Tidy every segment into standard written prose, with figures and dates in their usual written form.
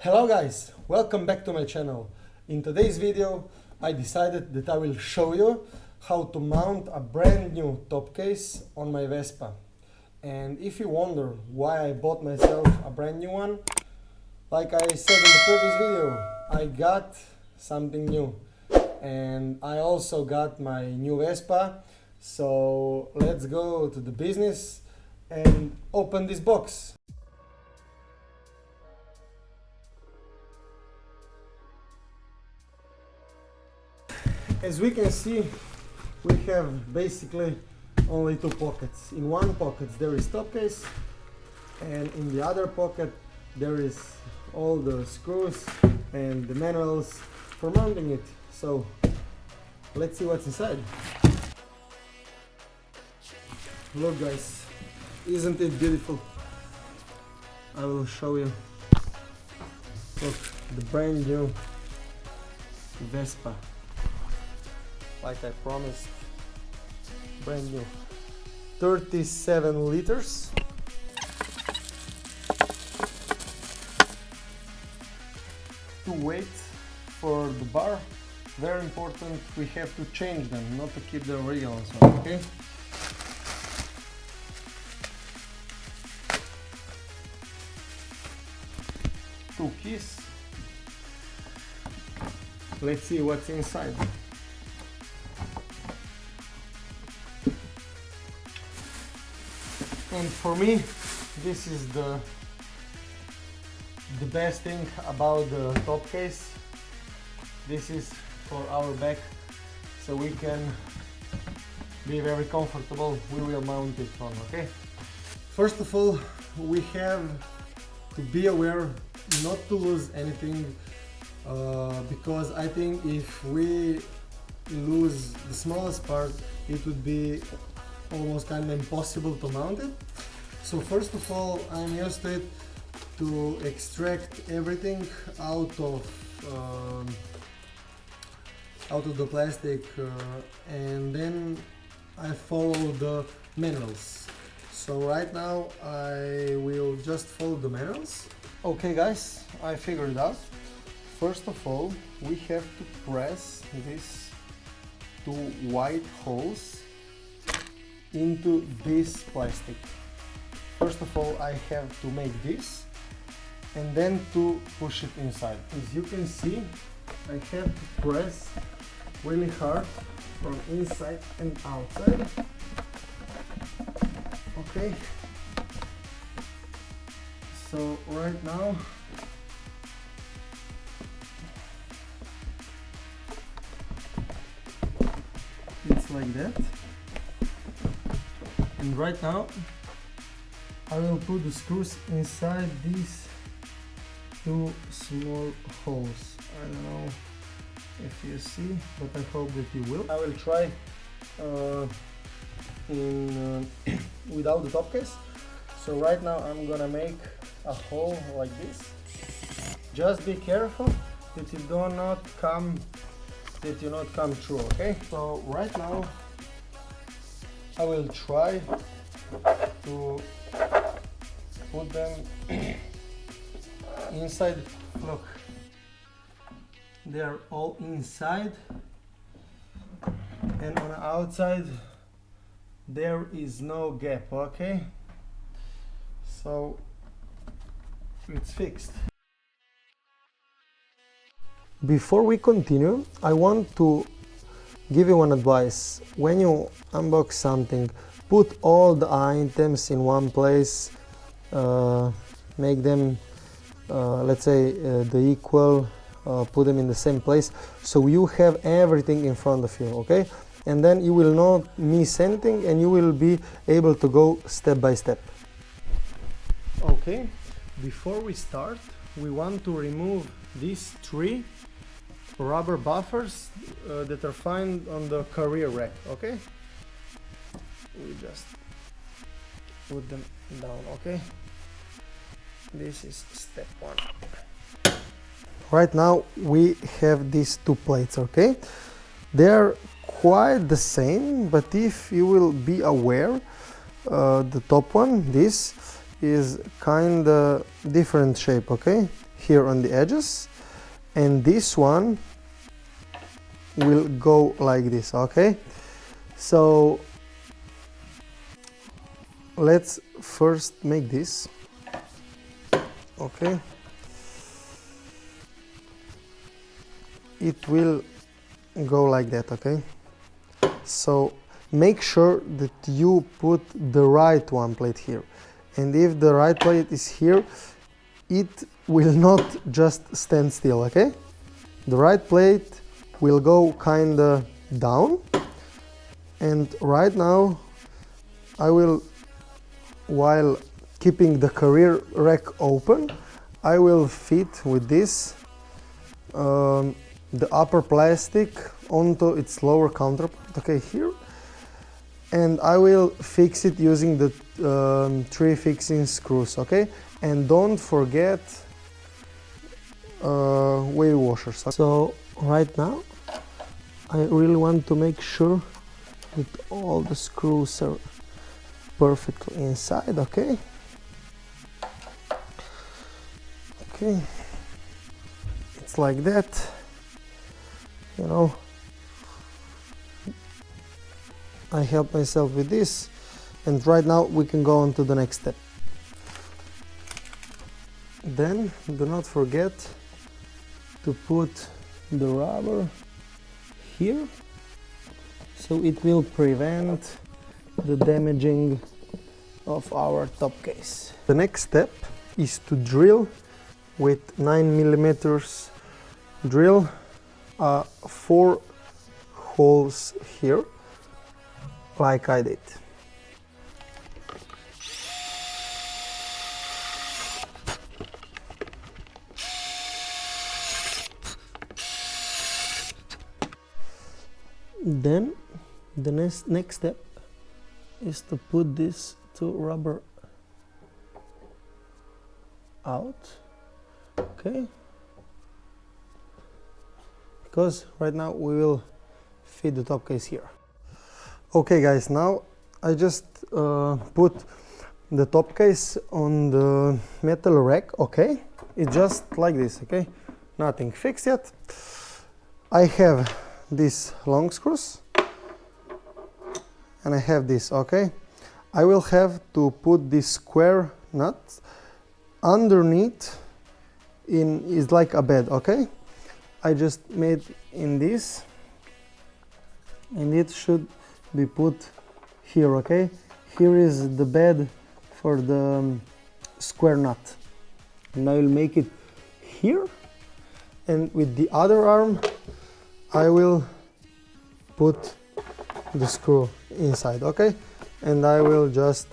Hello guys, welcome back to my channel. In today's video I decided that I will show you how to mount a brand new top case on my Vespa. And if you wonder why I bought myself a brand new one, like I said in the previous video, I got something new. And I also got my new Vespa, so let's go to the business and open this box. As we can see, we have basically only two pockets. In one pocket there is top case, and in the other pocket there is all the screws and the manuals for mounting it. So let's see what's inside. Look guys, isn't it beautiful? I will show you. Look, the brand new Vespa. Like I promised, brand new. 37 liters. To wait for the bar, very important, we have to change them, not to keep the original one, okay? Two keys. Let's see what's inside. And for me, this is the best thing about the top case. This is for our back, so we can be very comfortable. We will mount it on, okay? First of all, we have to be aware not to lose anything, because I think if we lose the smallest part, it would be almost kind of impossible to mount it. So first of all, I'm used to it to extract everything out of the plastic, and then I follow the manuals. So right now I will just follow the manuals. Okay guys, I figured it out. First of all, we have to press these two white holes into this plastic. First of all, I have to make this and then to push it inside. As you can see, I have to press really hard from inside and outside. Okay, so right now it's like that. And right now I will put the screws inside these two small holes. I don't know if you see, but I hope that you will. I will try without the top case. So right now I'm gonna make a hole like this. Just be careful that you do not come through, okay? So right now I will try to put them inside. Look, they are all inside, and on the outside there is no gap, okay? So it's fixed. Before we continue, I want to give you one advice. When you unbox something, put all the items in one place, make them let's say the equal, put them in the same place, so you have everything in front of you, okay? And then you will not miss anything and you will be able to go step by step. Okay, before we start, we want to remove these three rubber buffers that are found on the carrier rack, okay? We just put them down, okay? This is step one. Right now we have these two plates, okay? They are quite the same, but if you will be aware, the top one, this is kind of different shape, okay? here on the edges, and this one will go like this, okay? So let's first make this, okay? It will go like that, okay? So make sure that you put the right one plate here, and if the right plate is here, it will not just stand still, okay? The right plate will go kinda down, and right now I will, while keeping the carrier rack open, I will fit with this the upper plastic onto its lower counterpart, okay, here, and I will fix it using the 3 fixing screws, okay? And don't forget wave washers. So right now I really want to make sure that all the screws are perfectly inside, okay? Okay, it's like that, you know. I help myself with this, and right now we can go on to the next step. Then do not forget to put the rubber here, so it will prevent the damaging of our top case. The next step is to drill with 9mm drill 4 holes here, like I did. Then the next step is to put these 2 rubber out, okay? Because right now we will fit the top case here. Okay guys, now I just put the top case on the metal rack, okay? It's just like this, okay? Nothing fixed yet. I have these long screws and I have this, okay? I will have to put this square nut underneath is like a bed, okay? I just made in this, and it should be put here, okay? Here is the bed for the square nut, and I will make it here, and with the other arm I will put the screw inside, okay? And I will just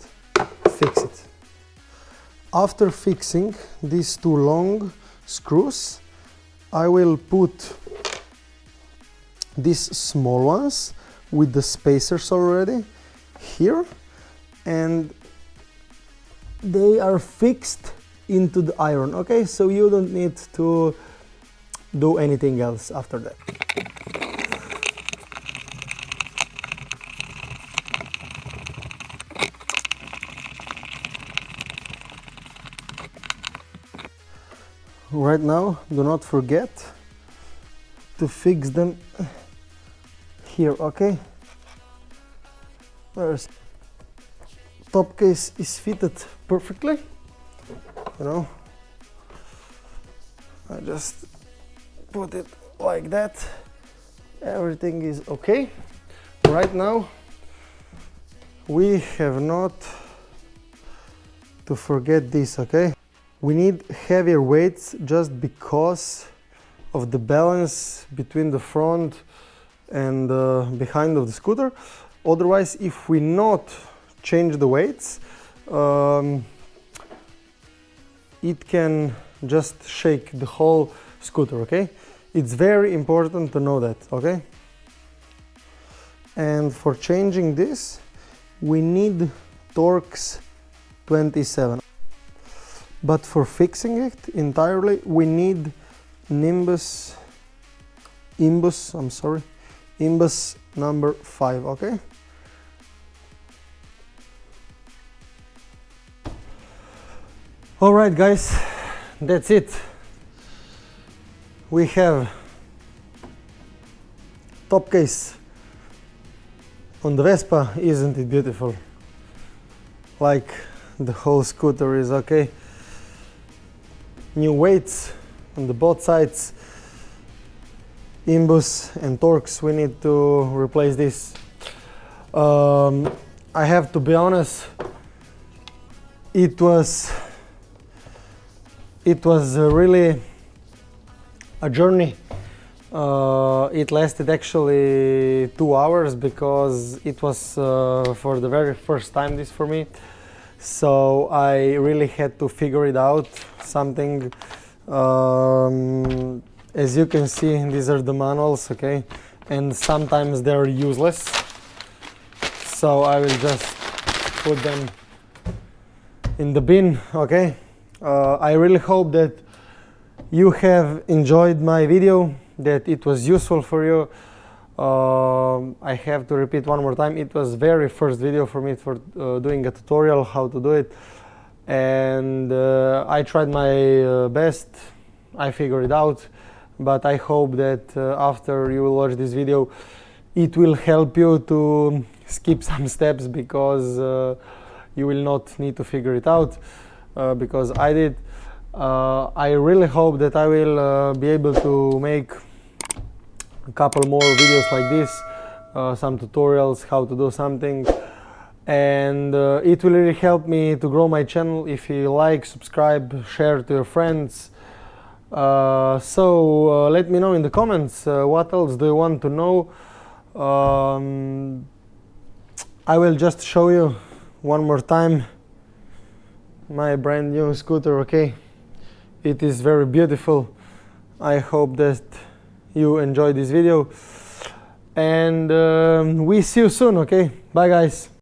fix it. After fixing these 2 long screws, I will put these small ones with the spacers already here, and they are fixed into the iron, okay? So you don't need to do anything else after that. Right now, do not forget to fix them here, okay? There's top case is fitted perfectly, you know. I just put it like that. Everything is okay. Right now, we have not to forget this, okay? We need heavier weights just because of the balance between the front and behind of the scooter. Otherwise, if we not change the weights, it can just shake the whole scooter, okay? It's very important to know that, okay? And for changing this, we need Torx 27. But for fixing it entirely, we need Imbus number 5, okay? Alright guys, that's it. we have top case on the Vespa. Isn't it beautiful? Like the whole scooter is okay. New weights on the both sides, imbus and Torx. We need to replace this. I have to be honest, it was really a journey. It lasted actually 2 hours because it was for the very first time this for me. So I really had to figure it out, something. As you can see, these are the manuals, okay? And sometimes they're useless. So I will just put them in the bin, okay? I really hope that you have enjoyed my video, that it was useful for you. I have to repeat one more time, it was very first video for me for doing a tutorial how to do it, and I tried my best. I figured it out, but I hope that after you will watch this video, it will help you to skip some steps, because you will not need to figure it out, because I did. I really hope that I will be able to make a couple more videos like this, some tutorials how to do something, and it will really help me to grow my channel. If you like, subscribe, share to your friends. So let me know in the comments what else do you want to know. I will just show you one more time my brand new scooter, okay? It is very beautiful. I hope that you enjoyed this video, and we see you soon, okay? Bye guys.